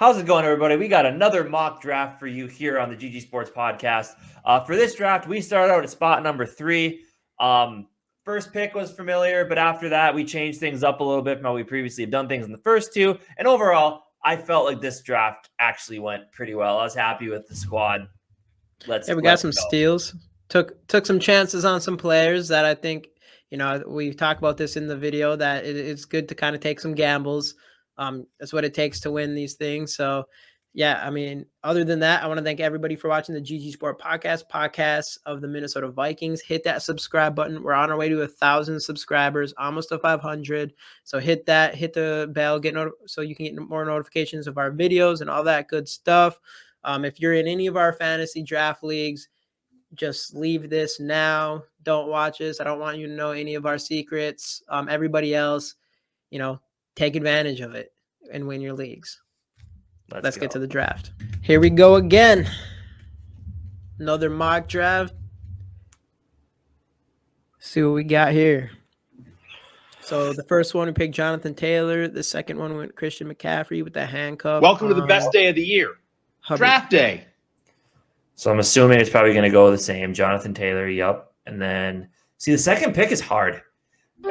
How's it going, everybody? We got another mock draft for you here on the GG Sports Podcast. For this draft, we started out at spot number 3. First pick was familiar, but after that, we changed things up a little bit from how we previously have done things in the first two. And overall, I felt like this draft actually went pretty well. I was happy with the squad. We got some steals. Took some chances on some players that I think, we talked about this in the video, that it's good to kind of take some gambles. That's what it takes to win these things. So, yeah, I mean, other than that, I want to thank everybody for watching the GG Sport podcast of the Minnesota Vikings. Hit that subscribe button. We're on our way to 1,000 subscribers, almost to 500. So hit that, hit the bell, so you can get more notifications of our videos and all that good stuff. If you're in any of our fantasy draft leagues, just leave this now. Don't watch us. I don't want you to know any of our secrets. Everybody else, take advantage of it and win your leagues. Let's get to the draft. Here we go again. Another mock draft. See what we got here. So the first one, we picked Jonathan Taylor. The second one went Christian McCaffrey with the handcuff. Welcome to the best day of the year. Draft day. So I'm assuming it's probably going to go the same. Jonathan Taylor, yep. And then, see, the second pick is hard.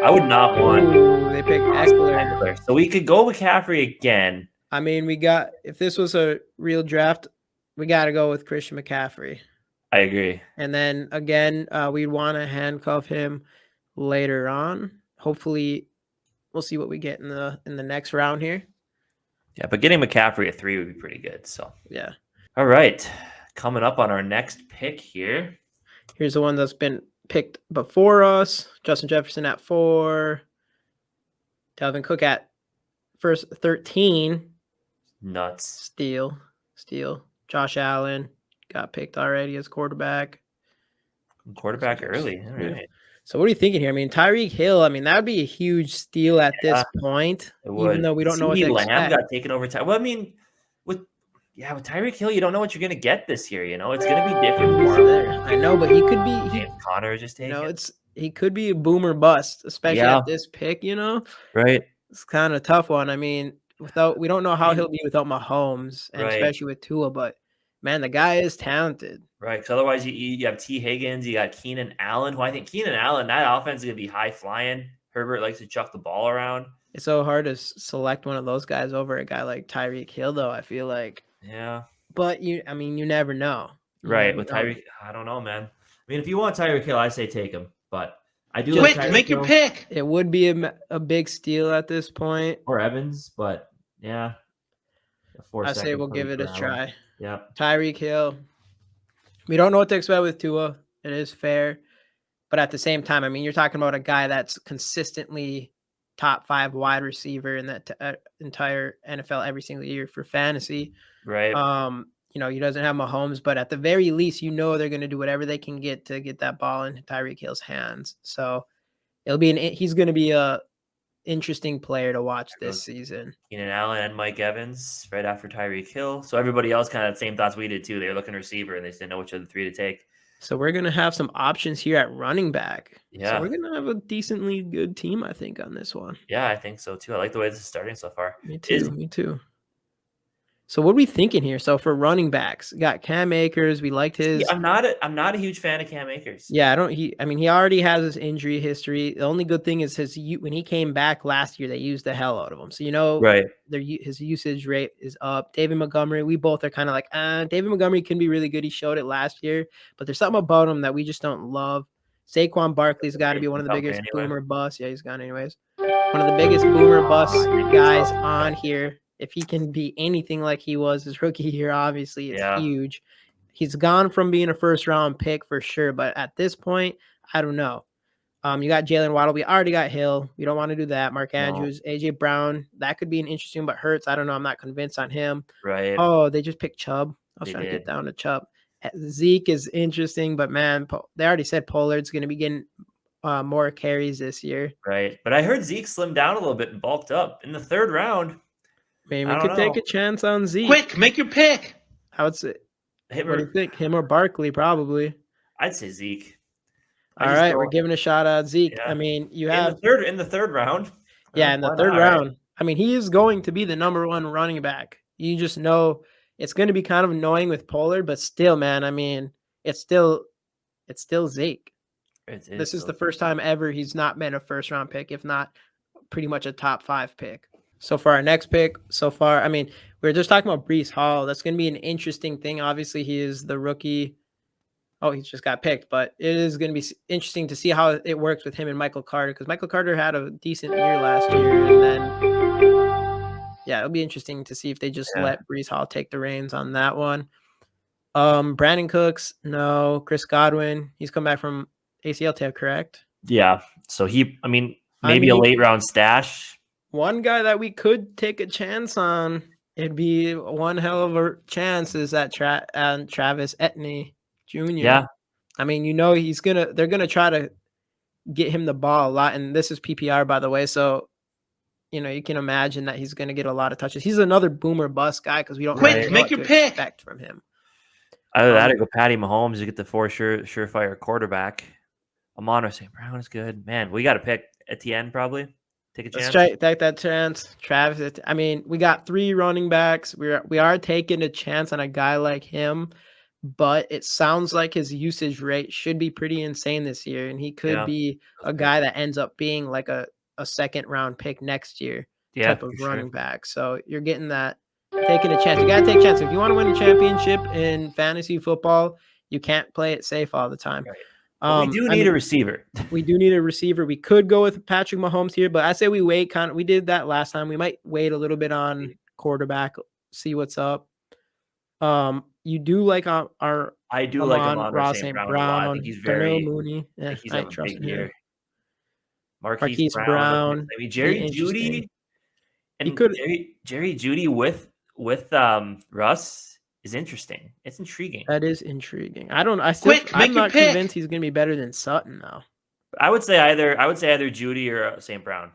I would not want. They picked Eckler. So we could go McCaffrey again. I mean, if this was a real draft, we got to go with Christian McCaffrey. I agree. And then again, we'd want to handcuff him later on. Hopefully, we'll see what we get in the next round here. Yeah, but getting McCaffrey at 3 would be pretty good. So yeah. All right, coming up on our next pick here. Here's the one that's been picked before us. Justin Jefferson at 4. Dalvin Cook at first 13. Nuts. Steal. Josh Allen got picked already as quarterback. Quarterback early. All right. So what are you thinking here? I mean, Tyreek Hill, that would be a huge steal at this point, even though we don't know what to expect. Lamb got taken over. Well, I mean, with Tyreek Hill, you don't know what you're going to get this year. It's going to be different for him. I know, but he could be. James Conner just taken. He could be a boomer bust, especially at this pick. Right. It's kind of a tough one. I mean, we don't know how he'll be without Mahomes, and especially with Tua. But man, the guy is talented. Right, because otherwise you have T. Higgins, you got Keenan Allen, who I think Keenan Allen, that offense is going to be high flying. Herbert likes to chuck the ball around. It's so hard to select one of those guys over a guy like Tyreek Hill, though, I feel like. Yeah. But, you never know. Right, with Tyreek, I don't know, man. I mean, if you want Tyreek Hill, I say take him. But I do like Tyreek make Hill. Your pick. It would be a big steal at this point. Or Evans, but, yeah. I say we'll give it a try. Yeah. Tyreek Hill. We don't know what to expect with Tua. It is fair. But at the same time, you're talking about a guy that's consistently top 5 wide receiver in that entire NFL every single year for fantasy. Right. He doesn't have Mahomes, but at the very least, they're going to do whatever they can get to get that ball in Tyreek Hill's hands. So he's going to be a interesting player to watch this season. Keenan Allen and Mike Evans right after Tyreek Hill. So everybody else kind of the same thoughts we did too. They were looking receiver and they didn't know which of the 3 to take. So we're going to have some options here at running back. Yeah. So we're going to have a decently good team, I think, on this one. Yeah, I think so too. I like the way this is starting so far. Me too. So what are we thinking here? So for running backs, got Cam Akers. We liked his. Yeah, I'm not a huge fan of Cam Akers. Yeah, he already has his injury history. The only good thing is when he came back last year, they used the hell out of him. So right, his usage rate is up. David Montgomery, we both are kind of like, David Montgomery can be really good. He showed it last year, but there's something about him that we just don't love. Saquon Barkley's got to be one of the biggest boomer busts. Yeah, he's gone anyways. One of the biggest boomer bust guys on here. If he can be anything like he was his rookie year, obviously it's huge. He's gone from being a first-round pick for sure, but at this point, I don't know. You got Jalen Waddle. We already got Hill. We don't want to do that. Mark Andrews, AJ Brown. That could be an interesting, but Hurts. I don't know. I'm not convinced on him. Right. Oh, they just picked Chubb. I was trying to get down to Chubb. Zeke is interesting, but man, they already said Pollard's going to be getting more carries this year. Right. But I heard Zeke slimmed down a little bit and bulked up in the 3rd round. Maybe we could take a chance on Zeke. Quick, make your pick. I would say. What do you think? Him or Barkley, probably. I'd say Zeke. All right, we're giving a shot at Zeke. Yeah. You have in the third round. Yeah, in the 3rd round. Right. He is going to be the number 1 running back. you just know it's going to be kind of annoying with Pollard, but still, man, I mean, it's still Zeke. This is the first time ever he's not been a first-round pick, if not pretty much a top 5 pick. So for our next pick, I mean, we were just talking about Breece Hall. That's going to be an interesting thing. Obviously, he is the rookie. Oh, he just got picked, but it is going to be interesting to see how it works with him and Michael Carter, because Michael Carter had a decent year last year, and then it'll be interesting to see if they just let Breece Hall take the reins on that one. Brandon Cooks, no. Chris Godwin, he's come back from ACL tear, correct? Yeah. So maybe a late round stash. One guy that we could take a chance on, it'd be one hell of a chance, is that Travis Etienne Jr. Yeah. I mean, they're gonna try to get him the ball a lot, and this is PPR, by the way, so you can imagine that he's gonna get a lot of touches. He's another boomer bust guy because we don't Quick, make your pick. Expect from him. Either that or go Patty Mahomes to get the surefire quarterback. Amon or St. Brown is good. Man, we got to pick Etienne probably. Take a chance. Let's take that chance. Travis, I mean, we got 3 running backs. We are taking a chance on a guy like him, but it sounds like his usage rate should be pretty insane this year, and he could be a guy that ends up being like a second-round pick next year type of running back. So you're getting that, taking a chance. You got to take a chance. If you want to win a championship in fantasy football, you can't play it safe all the time. Right. We do need a receiver. We do need a receiver. We could go with Patrick Mahomes here, but I say we wait. We did that last time. We might wait a little bit on quarterback, see what's up. You do like our I do like Amon St. Brown a lot. I think he's very Mooney. I think he's a big year. Marquise Brown. I mean, Jerry Jeudy. And Jerry Jeudy with Russ is interesting. It's intriguing. That is intriguing. I'm not convinced he's going to be better than Sutton though. I would say either Jeudy or St. Brown.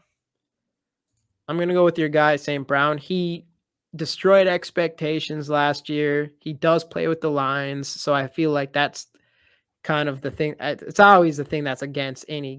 I'm going to go with your guy St. Brown. He destroyed expectations last year. He does play with the Lions, so I feel like that's kind of the thing. It's always the thing that's against any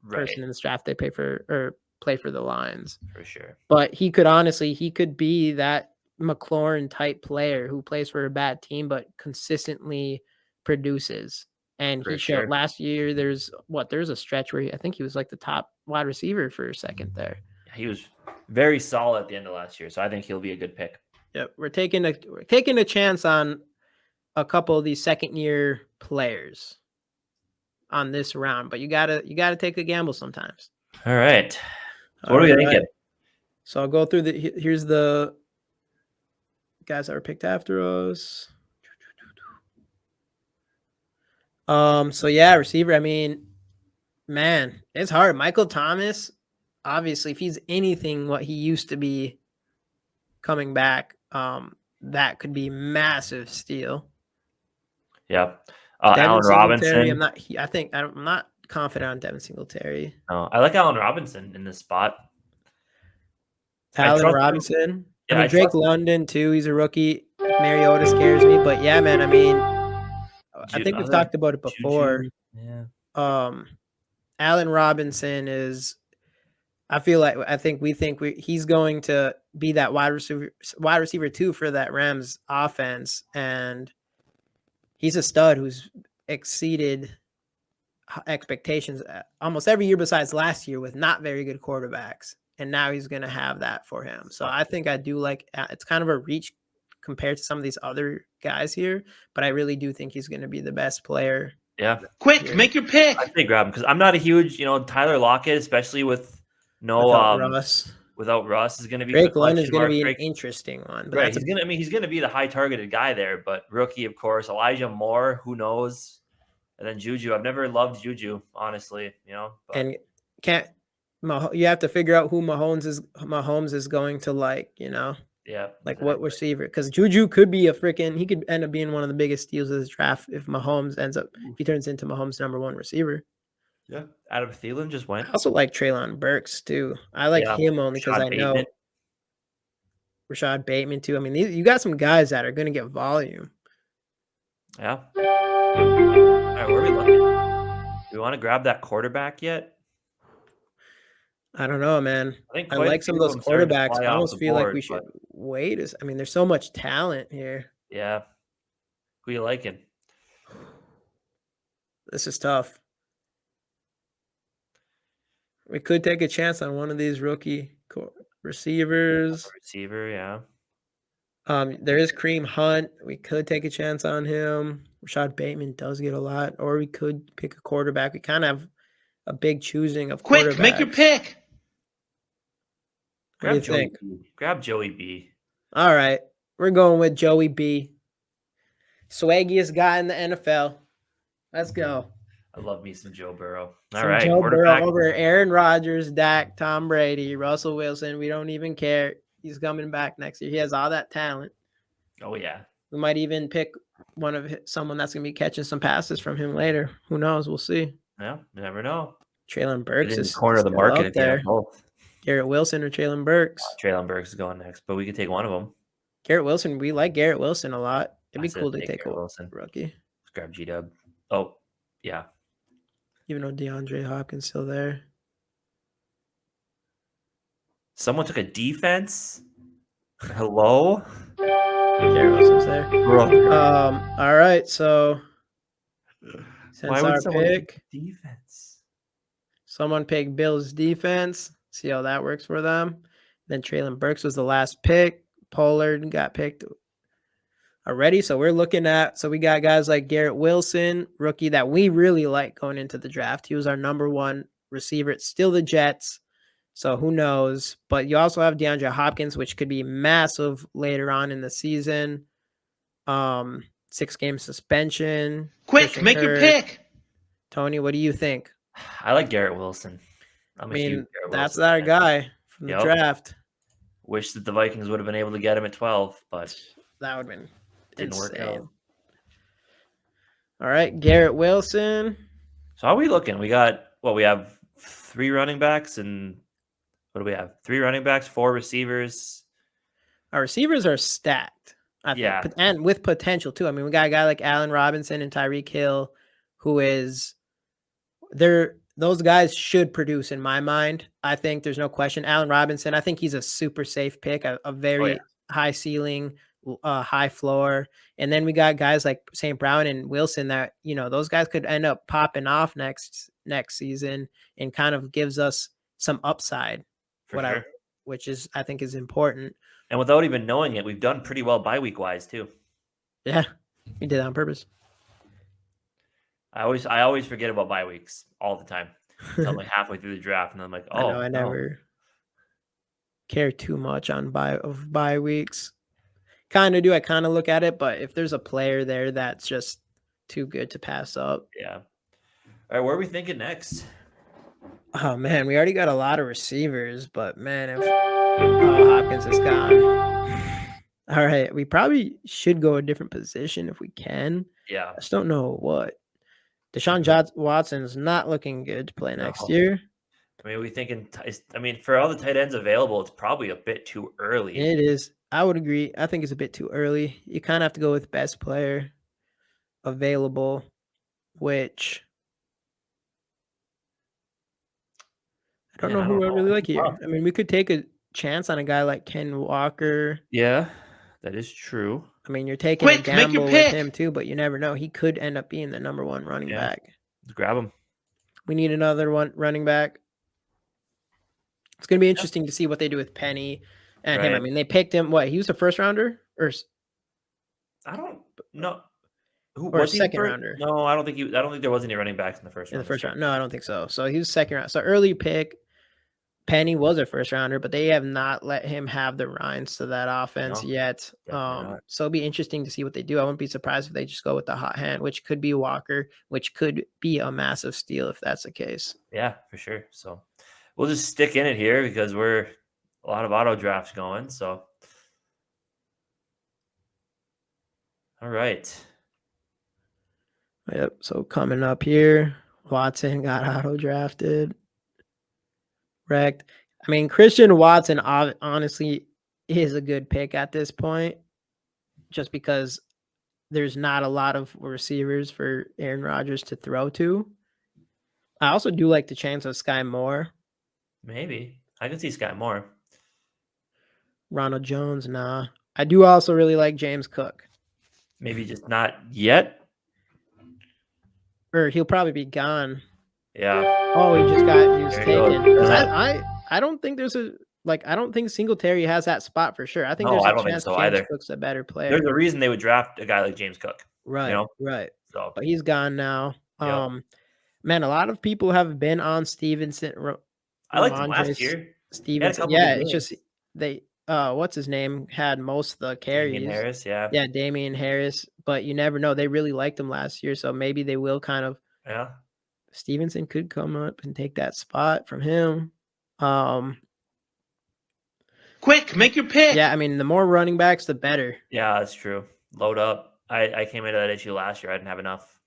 person in this draft. They play for the Lions for sure. But he could be that McLaurin type player who plays for a bad team but consistently produces. And he showed last year. There's a stretch where I think he was like the top wide receiver for a second there. He was very solid at the end of last year, so I think he'll be a good pick. Yep, we're taking a chance on a couple of these second year players on this round, but you gotta take a gamble sometimes. All right, what are we thinking? So I'll go through here's the guys that were picked after us. Receiver. I mean, man, it's hard. Michael Thomas, obviously, if he's anything what he used to be coming back, that could be massive steal. Yeah. Allen Robinson. I'm not confident on Devin Singletary. No, I like Allen Robinson in this spot. Allen Robinson. Yeah, Drake London too. He's a rookie. Mariota scares me, but yeah, man. I mean, I think we've talked about it before. Yeah. Allen Robinson is. He's going to be that wide receiver too for that Rams offense, and he's a stud who's exceeded expectations almost every year besides last year with not very good quarterbacks, and now he's going to have that for him. So I think I do like it's kind of a reach compared to some of these other guys here, but I really do think he's going to be the best player. Yeah, quick, make your pick. I think grab him because I'm not a huge Tyler Lockett, especially with. Without Russ is going to be Drake London is going to be an interesting one. But right, he's going to be the high targeted guy there. But rookie, of course, Elijah Moore, who knows? And then Juju. I've never loved Juju, honestly. But. And you have to figure out who Mahomes is going to like. Yeah. Like exactly. What receiver? Because Juju could be he could end up being one of the biggest steals of this draft if he turns into Mahomes' number 1 receiver. Yeah, Adam Thielen just went. I also like Treylon Burks too. I like him only because I know Rashad Bateman too. I mean, you got some guys that are going to get volume. Yeah. All right, where are we looking? Do we want to grab that quarterback yet? I don't know, man. I think I quite a like some few of of those them started to quarterbacks. fly I off almost the feel like board, we but should wait. I mean, there's so much talent here. yeah. Who you liking? This is tough. We could take a chance on one of these rookie receivers. Receiver, yeah. There is Kareem Hunt. We could take a chance on him. Rashad Bateman does get a lot, or we could pick a quarterback. We kind of have a big choosing of Quick, make your quarterbacks. pick. What do you Grab Joey think? B. Grab Joey B. All right, we're going with Joey B. Swaggiest guy in the NFL. Let's go. I love me some Joe Burrow. All Some right, Joe Burrow quarterback. over Aaron Rodgers, Dak, Tom Brady, Russell Wilson. We don't even care. He's coming back next year. He has all that talent. Oh yeah. We might even pick someone that's gonna be catching some passes from him later. Who knows? We'll see. Yeah, you never know. Traylon Get Burks in the is corner of the still market up if you have there. both. Garrett Wilson or Traylon Burks. Traylon Burks is going next, but we could take one of them. Garrett Wilson, we like Garrett Wilson a lot. It'd be I said cool to take Garrett a Wilson. rookie, Let's grab G-Dub. Oh, yeah. even though DeAndre Hopkins still there. Someone took a defense. Hello? Garrett Wilson's there. All right, so since Why would our someone pick, take defense? someone picked Bills defense. See how that works for them. Then Traylon Burks was the last pick. Pollard got picked already. So we're looking at, so we got guys like Garrett Wilson, rookie that we really like going into the draft. He was our number one receiver. It's still the Jets. So who knows? But you also have DeAndre Hopkins, which could be massive later on in the season. 6-game suspension. Quick, Christian make your Kirk. pick. Tony, what do you think? I like Garrett Wilson. I mean, Garrett that's Wilson our fan. guy from the Yep. draft. Wish that the Vikings would have been able to get him at 12, but That would have been didn't work insane. out. All right, Garrett Wilson. So how are we looking? We got we have 3 running backs and what do we have? 3 running backs, 4 receivers. Our receivers are stacked, I think, Yeah. and with potential too. I mean, we got a guy like Allen Robinson and Tyreek Hill, who is those guys should produce in my mind. I think there's no question. Allen Robinson, I think he's a super safe pick, a very high ceiling, high floor. And then we got guys like St. Brown and Wilson that, those guys could end up popping off next season and kind of gives us some upside, which is, I think, is important. And without even knowing it, we've done pretty well bye week wise too. Yeah, we did that on purpose. I always forget about bye weeks all the time. Until like halfway through the draft, and I'm like, oh, I never care too much on bye weeks. Kind of do. I kind of look at it, but if there's a player there that's just too good to pass up. Yeah. All right, where are we thinking next? Oh man, we already got a lot of receivers, but man, if Hopkins is gone. All right, we probably should go a different position if we can. Yeah. I just don't know what. Deshaun Watson's not looking good to play next year. I mean, are we thinking? I mean, for all the tight ends available, it's probably a bit too early. It is. I would agree. I think it's a bit too early. You kind of have to go with best player available, which I don't know who I really like here. I mean, we could take a chance on a guy like Ken Walker. Yeah, that is true. I mean, you're taking a gamble with him too, but you never know. He could end up being the number 1 running back. Let's grab him. We need another running back. It's going to be interesting to see what they do with Penny and him. I mean, they picked him. What? He was a first rounder, or I don't know. Who or was a second rounder? No, I don't think there was any running backs in the first round. In the first round? No, I don't think so. So he was second round. So early pick. Penny was a first rounder, but they have not let him have the reins to that offense yet. So it'll be interesting to see what they do. I wouldn't be surprised if they just go with the hot hand, which could be Walker, which could be a massive steal if that's the case. Yeah, for sure. So we'll just stick in it here because we're a lot of auto drafts going. So, all right. Yep. So coming up here, Watson got auto drafted. Correct. I mean, Christian Watson honestly is a good pick at this point, just because there's not a lot of receivers for Aaron Rodgers to throw to. I also do like the chance of Sky Moore. Maybe. I could see Sky Moore. Ronald Jones, nah. I do also really like James Cook. Maybe just not yet. Or he'll probably be gone. Yeah. Oh, he just got he was There he goes. taken. Because I don't think there's I don't think Singletary has that spot for sure. I think No, there's I a don't think chance so James either. Cook's a better player. There's a reason they would draft a guy like James Cook. Right, You know? right. So But he's gone now. Yep. Man, a lot of people have been on Stevenson. I liked him last Ramondre year. He had a Stevenson. couple Yeah, good it's games. just they what's his name had most of the carries. Damian Harris, yeah. Yeah, Damian Harris. But you never know. They really liked him last year, so maybe they will kind of. Yeah. Stevenson could come up and take that spot from him. Quick, make your pick. Yeah, I mean, the more running backs, the better. Yeah, that's true. Load up. I came into that issue last year. I didn't have enough.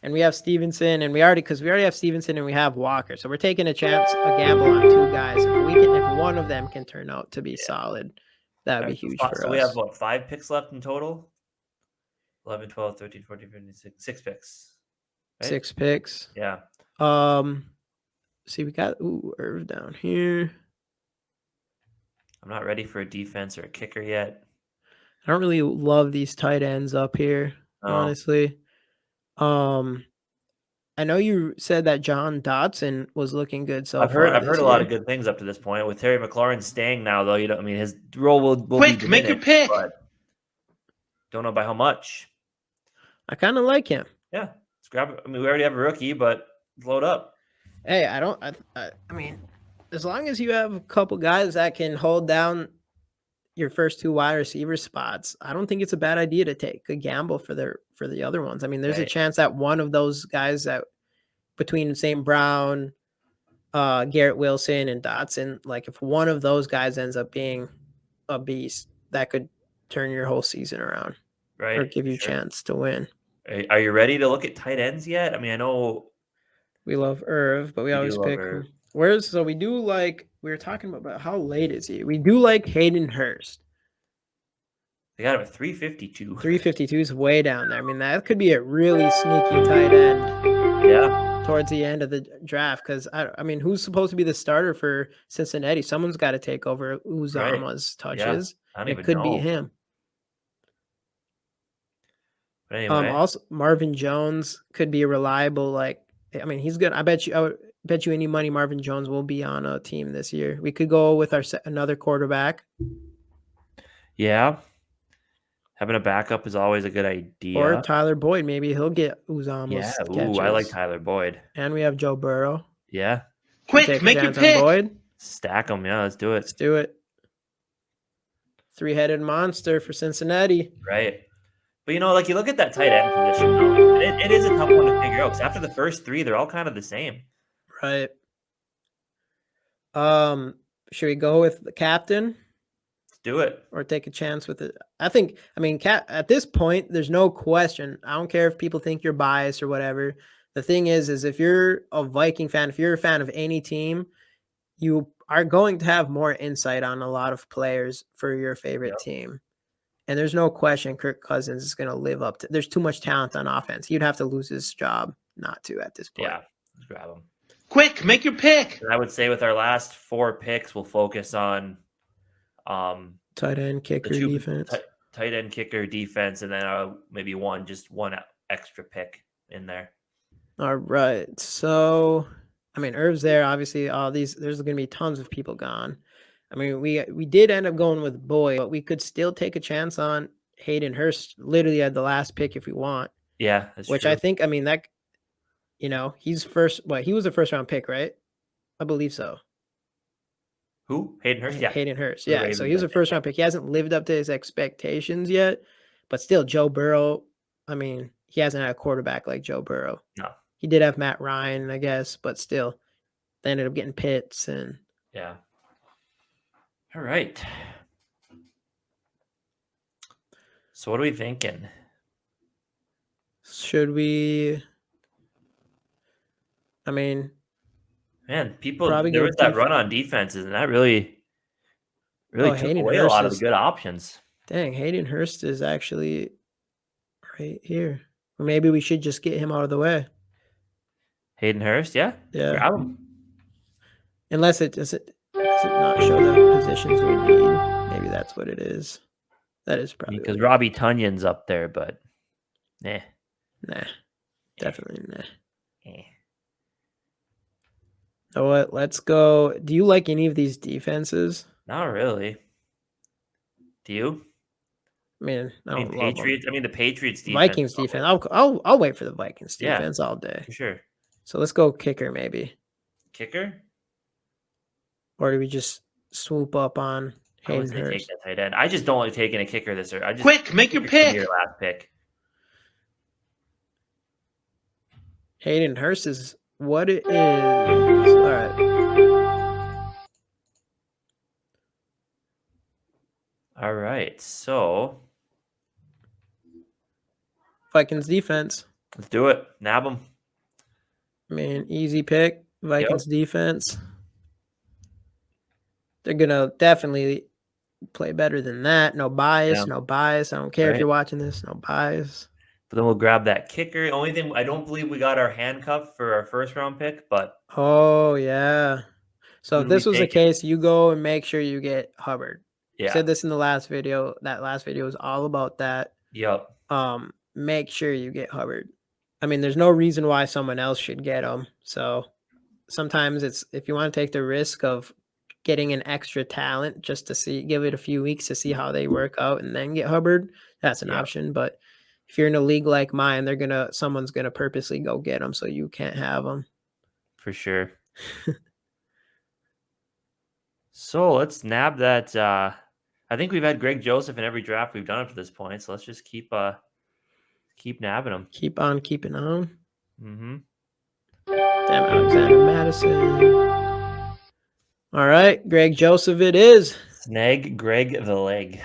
And we have Stevenson, and we already have Stevenson and we have Walker, so we're taking a chance, a gamble on two guys. If one of them can turn out to be solid, that would be huge for us. So we have what, 5 picks left in total? 11, 12, 13, 14, 15, 16, 6 picks. Right? 6 picks. Yeah. See, we got Irv down here. I'm not ready for a defense or a kicker yet. I don't really love these tight ends up here, honestly. I know you said that John Dotson was looking good so far. I've heard a lot of good things up to this point. With Terry McLaurin staying now, though, his role will Quick, be make your pick. But don't know by how much. I kind of like him. Yeah, let's grab it. I mean, we already have a rookie, but load up. Hey, I mean, as long as you have a couple guys that can hold down your first 2 wide receiver spots, I don't think it's a bad idea to take a gamble for the other ones. I mean, there's a chance that one of those guys that between St. Brown, Garrett Wilson, and Dotson, like if one of those guys ends up being a beast, that could turn your whole season around, right? Or give you a chance to win. Are you ready to look at tight ends yet? I mean, I know we love Irv, but we always pick him. So we do like, we were talking about how late is he? We do like Hayden Hurst. They got him at 352. 352 is way down there. I mean, that could be a really sneaky tight end. Yeah. Towards the end of the draft, because I mean, who's supposed to be the starter for Cincinnati? Someone's got to take over Uzomah's touches. Yeah, it could be him. But anyway. Also, Marvin Jones could be a reliable. I mean, he's good. I bet you any money Marvin Jones will be on a team this year. We could go with another quarterback. Yeah. Having a backup is always a good idea. Or Tyler Boyd. Maybe he'll get Uzomah's catches. I like Tyler Boyd. And we have Joe Burrow. Yeah. Quick, make your pick. Boyd. Stack them. Yeah, let's do it. Let's do it. 3-headed monster for Cincinnati. Right. But, you look at that tight end position, though, it is a tough one to figure out. Because after the first 3, they're all kind of the same. Right. Should we go with the captain? Do it or take a chance with it. I mean, at this point, there's no question. I don't care if people think you're biased or whatever. The thing is if you're a Viking fan, if you're a fan of any team, you are going to have more insight on a lot of players for your favorite team. And there's no question Kirk Cousins is going to live up to. There's too much talent on offense. He'd have to lose his job not to at this point. Yeah, let's grab him. Quick, make your pick. And I would say with our last 4 picks, we'll focus on tight end, kicker, defense. Tight end, kicker, defense, and then maybe one extra pick in there. All right. So, I mean, Irv's there. Obviously, there's going to be tons of people gone. I mean, we did end up going with Boyd, but we could still take a chance on Hayden Hurst literally at the last pick if we want. Yeah, that's which true. I think, I mean, that, he's first. He was a first round pick, right? I believe so. Who? Hayden Hurst? Yeah. Hayden Hurst. Yeah. So he was a first round pick. He hasn't lived up to his expectations yet, but still, Joe Burrow, I mean, he hasn't had a quarterback like Joe Burrow. No. He did have Matt Ryan, I guess, but still, they ended up getting Pitts and. Yeah. All right. So what are we thinking? Should we? I mean. Man, there was that run on defenses, and that really took away a lot of the good options. Dang, Hayden Hurst is actually right here. Or maybe we should just get him out of the way. Hayden Hurst, yeah? Yeah. Grab him. Unless does it not show the positions we need? Maybe that's what it is. That is probably because Robbie Tunyon's up there, but nah, definitely nah. So what? Let's go. Do you like any of these defenses? Not really. Do you? I mean, I don't love Patriots. them. I mean, the Patriots defense. Vikings defense. I'll wait for the Vikings defense all day. For sure. So let's go kicker maybe. Kicker? Or do we just swoop up on Hayden Hurst? Take that tight end. I just don't like taking a kicker this early. Quick, make your pick. Your last pick. Hayden Hurst is what it is. All right. All right. So Vikings defense. Let's do it. Nab them. I mean, easy pick. Vikings defense. They're gonna definitely play better than that. No bias. No bias. I don't care if you're watching this. No bias. But then we'll grab that kicker. Only thing, I don't believe we got our handcuff for our first round pick, but oh yeah. So if this was the case, you go and make sure you get Hubbard. Yeah. I said this in the last video. That last video was all about that. Yep. Make sure you get Hubbard. I mean, there's no reason why someone else should get him. So sometimes it's if you want to take the risk of getting an extra talent just to give it a few weeks to see how they work out and then get Hubbard, that's an option. But if you're in a league like mine, someone's gonna purposely go get them so you can't have them. For sure. So let's nab that. I think we've had Greg Joseph in every draft we've done up to this point. So let's just keep nabbing them. Keep on keeping on. Mm-hmm. Damn, Alexander Madison. All right, Greg Joseph it is. Snag Greg the leg.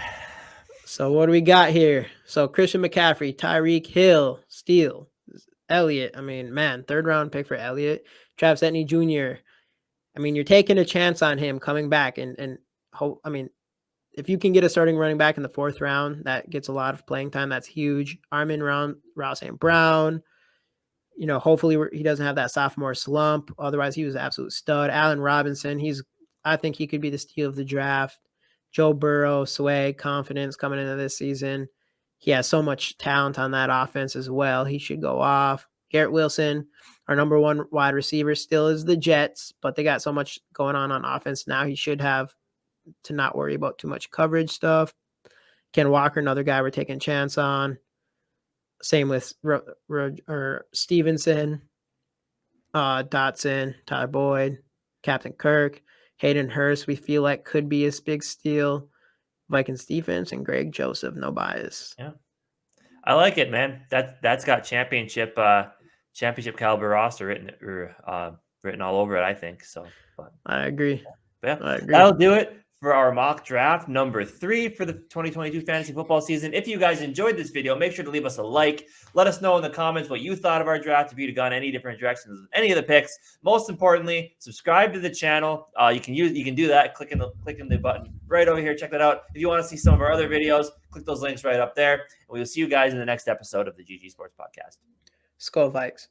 So what do we got here? So Christian McCaffrey, Tyreek Hill, Steele, Elliott. I mean, man, 3rd round pick for Elliott. Travis Etienne Jr. I mean, you're taking a chance on him coming back and I mean, if you can get a starting running back in the 4th round, that gets a lot of playing time. That's huge. Ross St. Brown. You know, hopefully he doesn't have that sophomore slump. Otherwise, he was an absolute stud. Allen Robinson, I think he could be the steal of the draft. Joe Burrow, swag, confidence coming into this season. He has so much talent on that offense as well. He should go off. Garrett Wilson, our number 1 wide receiver, still is the Jets, but they got so much going on offense now. He should have to not worry about too much coverage stuff. Ken Walker, another guy we're taking a chance on. Same with Stevenson, Dotson, Tyler Boyd, Captain Kirk, Hayden Hurst. We feel like could be a big steal. Vikings defense and Greg Joseph, no bias. Yeah, I like it, man. That's got championship caliber roster written all over it. I think so. But, I agree. Yeah, I agree. That'll do it for our mock draft number 3 for the 2022 fantasy football season. If you guys enjoyed this video, make sure to leave us a like. Let us know in the comments what you thought of our draft, if you'd have gone any different directions with any of the picks. Most importantly, subscribe to the channel. You can do that clicking the button right over here. Check that out. If you want to see some of our other videos, click those links right up there. And we will see you guys in the next episode of the GG Sports Podcast. Skol Vikes.